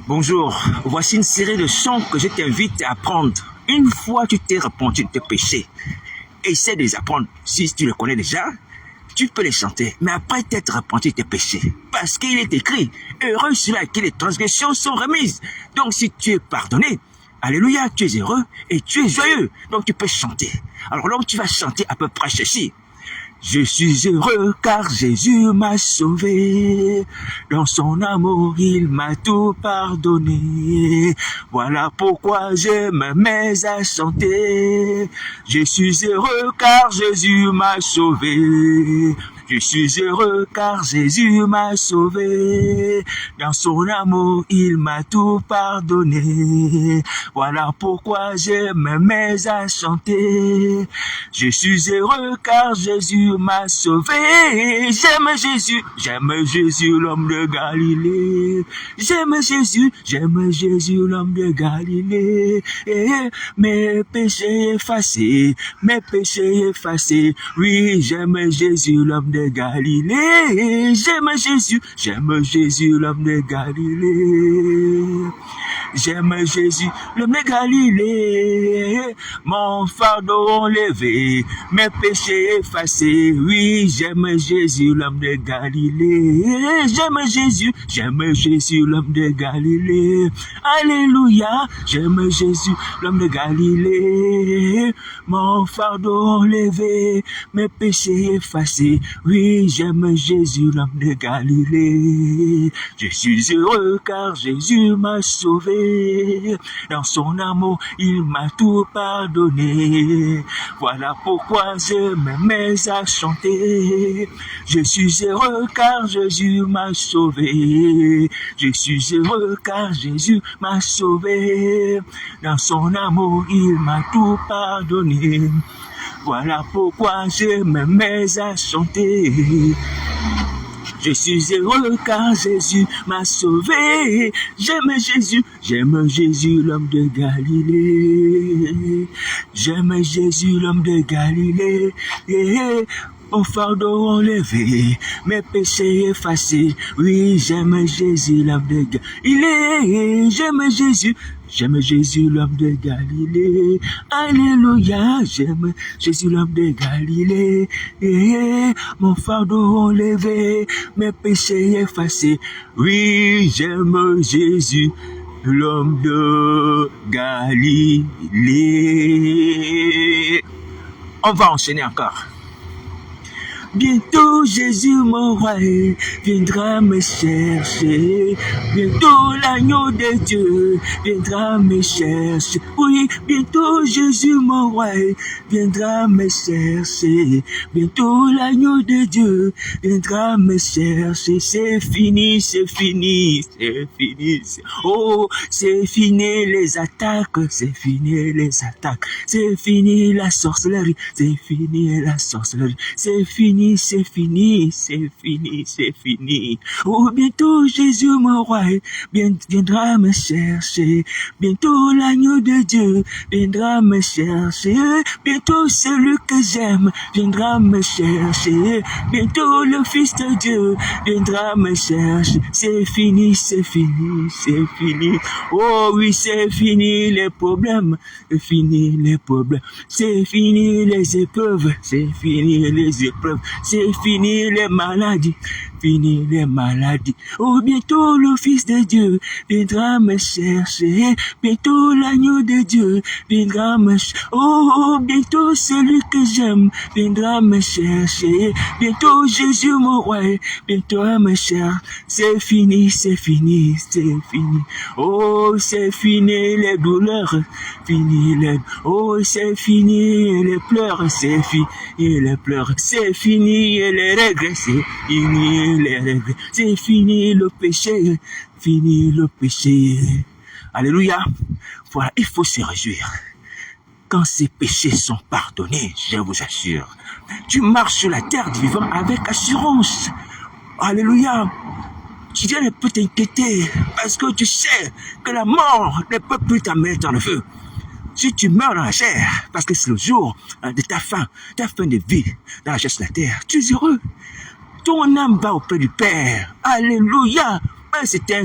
Bonjour, voici une série de chants que je t'invite à apprendre. Une fois tu t'es repenti de tes péchés, essaie de les apprendre. Si tu les connais déjà, tu peux les chanter. Mais après t'être repenti de tes péchés, parce qu'il est écrit, heureux ceux-là à qui les transgressions sont remises. Donc si tu es pardonné, alléluia, tu es heureux et tu es joyeux. Donc tu peux chanter. Alors donc tu vas chanter à peu près ceci. Je suis heureux car Jésus m'a sauvé. Dans son amour, il m'a tout pardonné. Voilà pourquoi je me mets à chanter. Je suis heureux car Jésus m'a sauvé. Je suis heureux car Jésus m'a sauvé. Dans son amour, il m'a tout pardonné. Voilà pourquoi je me mets à chanter. Je suis heureux car Jésus m'a sauvé. J'aime Jésus, l'homme de Galilée. J'aime Jésus, l'homme de Galilée. Mes péchés effacés. Oui, j'aime Jésus, l'homme de Galilée. J'aime Jésus, l'homme de Galilée. J'aime Jésus, l'homme de Galilée. Mon fardeau enlevé, mes péchés effacés. Oui, j'aime Jésus, l'homme de Galilée. J'aime Jésus, l'homme de Galilée. Alléluia, j'aime Jésus, l'homme de Galilée. Mon fardeau enlevé, mes péchés effacés. Oui, j'aime Jésus, l'homme de Galilée. Je suis heureux car Jésus m'a sauvé. Dans son amour, il m'a tout pardonné. Voilà pourquoi je me mets à chanter. Je suis heureux car Jésus m'a sauvé. Je suis heureux car Jésus m'a sauvé. Dans son amour, il m'a tout pardonné. Voilà pourquoi je me mets à chanter. Je suis heureux car Jésus m'a sauvé. J'aime Jésus, l'homme de Galilée. J'aime Jésus, l'homme de Galilée. Mon fardeau enlevé, mes péchés effacés. Oui, j'aime Jésus, l'homme de Galilée. J'aime Jésus, l'homme de Galilée. Alléluia, j'aime Jésus, l'homme de Galilée. Mon fardeau enlevé, mes péchés effacés. Oui, j'aime Jésus, l'homme de Galilée. On va enchaîner encore. Bientôt Jésus mon roi viendra me chercher. Bientôt l'agneau de Dieu viendra me chercher. Oui, bientôt Jésus mon roi viendra me chercher. Bientôt l'agneau de Dieu viendra me chercher. C'est fini. Oh, c'est fini les attaques. C'est fini la sorcellerie. C'est fini. Oh, bientôt Jésus mon roi viendra me chercher. Bientôt l'agneau de Dieu viendra me chercher. Bientôt celui que j'aime viendra me chercher. Bientôt le Fils de Dieu viendra me chercher. C'est fini. Oh oui, c'est fini les problèmes. C'est fini les épreuves. C'est fini les maladies. Oh, bientôt le Fils de Dieu viendra me chercher. Bientôt l'agneau de Dieu viendra me chercher. Oh, bientôt celui que j'aime viendra me chercher. Bientôt Jésus mon roi viendra me chercher. C'est fini. Oh, c'est fini les douleurs. Oh, c'est fini les pleurs. C'est fini les regrets. C'est fini le péché. Alléluia. Voilà, il faut se réjouir. Quand ces péchés sont pardonnés, je vous assure, tu marches sur la terre du vivant avec assurance. Alléluia. Tu ne peux t'inquiéter parce que tu sais que la mort ne peut plus t'amener dans le feu. Si tu meurs dans la chair, parce que c'est le jour de ta fin de vie dans la chair sur la terre, tu es heureux. Ton âme va auprès du Père. Alléluia. c'est un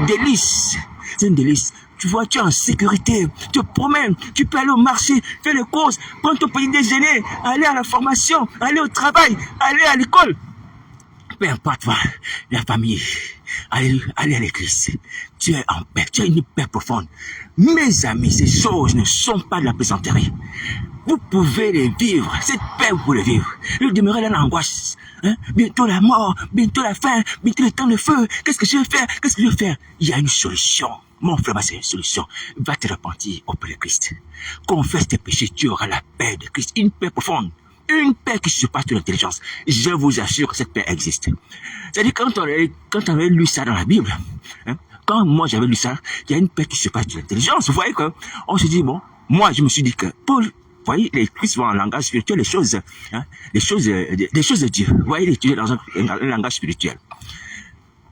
délice. C'est un délice. Tu vois, tu es en sécurité, tu te promènes, tu peux aller au marché, faire les courses, prendre ton petit déjeuner, aller à la formation, aller au travail, aller à l'école. Peu importe, voilà, la famille, aller à l'église. Tu es en paix, tu as une paix profonde. Mes amis, ces choses ne sont pas de la plaisanterie. Vous pouvez les vivre, cette paix, vous pouvez les vivre. Vous demeurez dans l'angoisse. Hein? Bientôt la mort, bientôt la fin, bientôt le temps de feu. Qu'est-ce que je vais faire? Qu'est-ce que je vais faire? Il y a une solution. Mon frère, c'est une solution. Va te repentir auprès de Christ. Confesse tes péchés, tu auras la paix de Christ. Une paix profonde. Une paix qui surpasse toute l'intelligence. Je vous assure que cette paix existe. C'est-à-dire, quand on avait lu ça dans la Bible, hein, quand moi j'avais lu ça, il y a une paix qui surpasse toute l'intelligence. Vous voyez quoi? On se dit, bon, moi je me suis dit que Paul, vous voyez, les Christ vont en langage spirituel, les choses de Dieu. Vous voyez, il étudie dans un langage spirituel.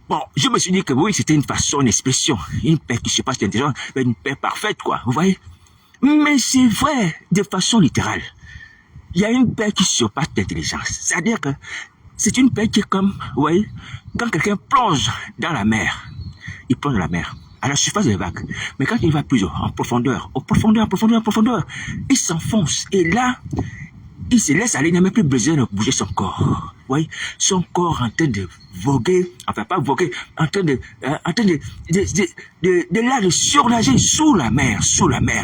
Bon, je me suis dit que oui, c'était une façon, une expression, une paix qui se passe l'intelligence, une paix parfaite, quoi, vous voyez. Mais c'est vrai, de façon littérale. Il y a une paix qui surpasse l'intelligence. C'est-à-dire que c'est une paix qui est comme, vous voyez, quand quelqu'un plonge dans la mer, il plonge dans la mer, à la surface des vagues. Mais quand il va plus haut, en profondeur, il s'enfonce. Et là, il se laisse aller, il n'a même plus besoin de bouger son corps. Vous voyez, son corps en train de voguer, enfin pas voguer, en train de surnager sous la mer.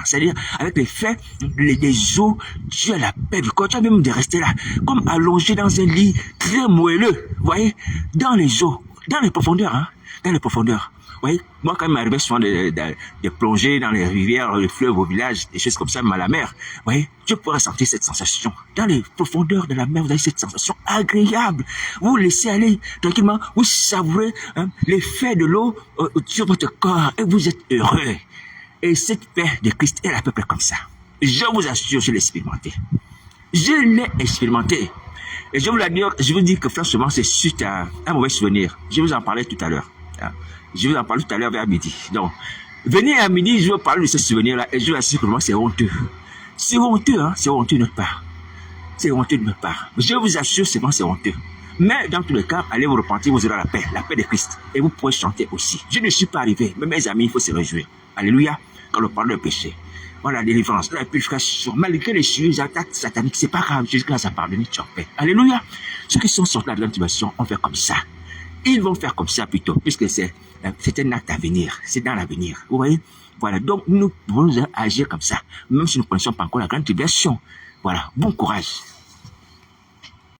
C'est-à-dire, avec l'effet des eaux, tu as la paix du corps, tu as même de rester là, comme allongé dans un lit très moelleux, vous voyez, dans les eaux, dans les profondeurs, hein, dans les profondeurs. Vous voyez, moi quand il m'arrivait souvent de plonger dans les rivières, les fleuves au village, des choses comme ça, même à la mer, vous voyez, je pourrais sentir cette sensation. Dans les profondeurs de la mer, vous avez cette sensation agréable. Vous laissez aller tranquillement, vous savourez l'effet de l'eau sur votre corps et vous êtes heureux. Et cette paix de Christ est à peu près comme ça. Je vous assure, je l'ai expérimenté. Je l'ai expérimenté. Et je vous dis que franchement, c'est suite à un mauvais souvenir. Je vous en parlais tout à l'heure. Je vous en parle tout à l'heure vers midi. Donc, venez à midi, je vais parler de ce souvenir-là et je vous assure que moi, c'est honteux. C'est honteux, hein, c'est honteux de notre part. C'est honteux de notre part. Je vous assure, c'est honteux. Mais dans tous les cas, allez vous repentir, vous aurez la paix de Christ. Et vous pourrez chanter aussi. Je ne suis pas arrivé, mais mes amis, il faut se réjouir. Alléluia, quand on parle de péché. Voilà, la délivrance, la purification, malgré les attaques sataniques, c'est pas grave, Jésus grâce à pardonner, tu en paix. Alléluia. Ceux qui sont sortis de l'intubation, on fait comme ça. Ils vont faire comme ça plutôt, puisque c'est un acte à venir, c'est dans l'avenir. Vous voyez? Voilà, donc nous pouvons agir comme ça, même si nous ne connaissons pas encore la grande tribulation. Voilà, bon courage.